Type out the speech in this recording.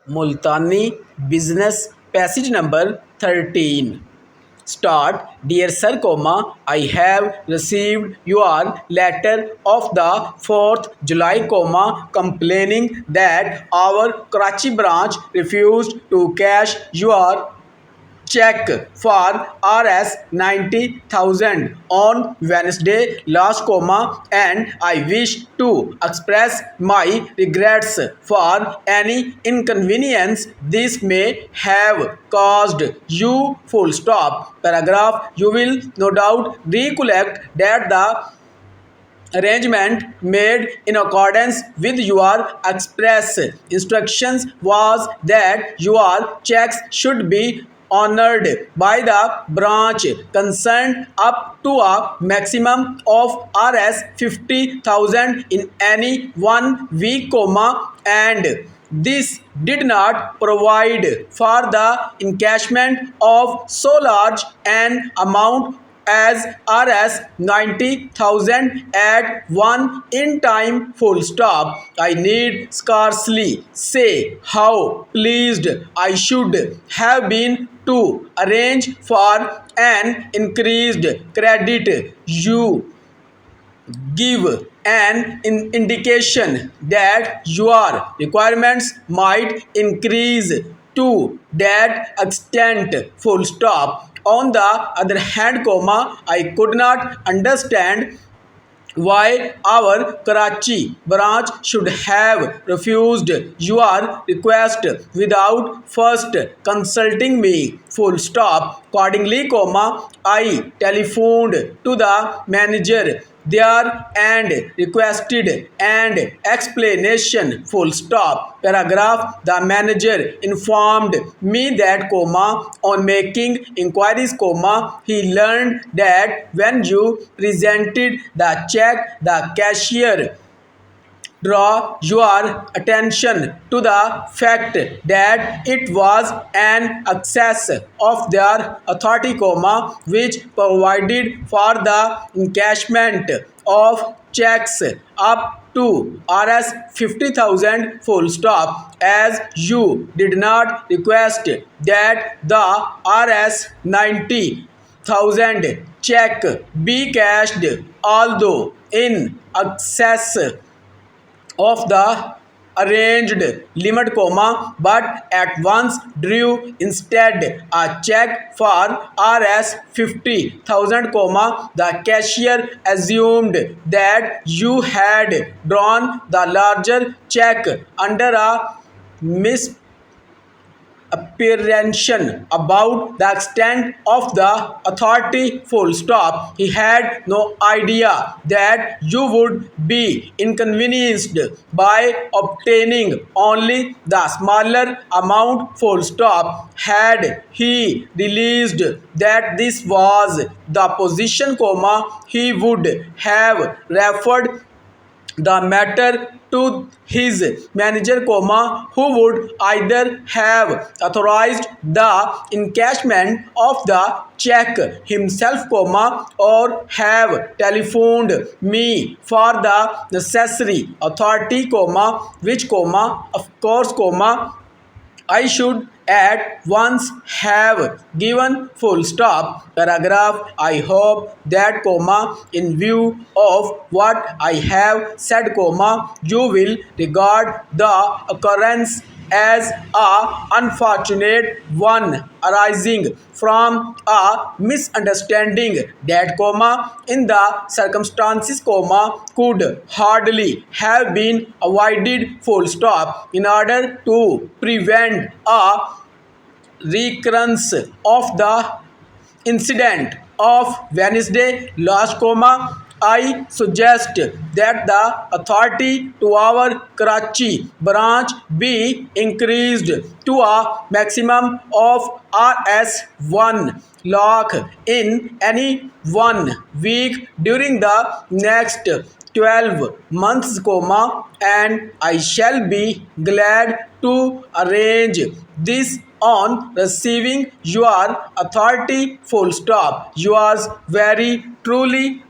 Multani Business Passage number 13. Start. Dear Sir, I have received your letter of the 4th July, complaining that our Karachi branch refused to cash your check for Rs 90,000 on Wednesday last, and I wish to express my regrets for any inconvenience this may have caused you. Full stop. Paragraph. You will no doubt recollect that the arrangement made in accordance with your express instructions was that your checks should be honored by the branch concerned up to a maximum of Rs 50,000 in any 1 week, and this did not provide for the encashment of so large an amount as Rs 90,000 at one in time. Full stop. I need scarcely say how pleased I should have been to arrange for an increased credit. You give an indication that your requirements might increase to that extent. Full stop. On the other hand, I could not understand why our Karachi branch should have refused your request without first consulting me. Full stop. Accordingly, I telephoned to the manager there and requested an explanation. Full stop. Paragraph. The manager informed me that, on making inquiries, he learned that when you presented the check, the cashier draw your attention to the fact that it was an excess of their authority, which provided for the encashment of checks up to Rs 50,000. Full stop. As you did not request that the Rs 90,000 check be cashed, although in excess of the arranged limit, but at once drew instead a check for Rs 50,000, the cashier assumed that you had drawn the larger check under a mis apprehension about the extent of the authority. Full stop. He had no idea that you would be inconvenienced by obtaining only the smaller amount. Full stop. Had he realized that this was the position, he would have referred the matter to his manager, who would either have authorized the encashment of the check himself, or have telephoned me for the necessary authority, which, of course, I should at once have given. Full stop. Paragraph. I hope that, in view of what I have said, you will regard the occurrence as a unfortunate one arising from a misunderstanding that, in the circumstances, could hardly have been avoided. Full stop. In order to prevent a recurrence of the incident of Wednesday last, I suggest that the authority to our Karachi branch be increased to a maximum of Rs 1 lakh in any 1 week during the next 12 months, and I shall be glad to arrange this on receiving your authority. Full stop. Yours very truly,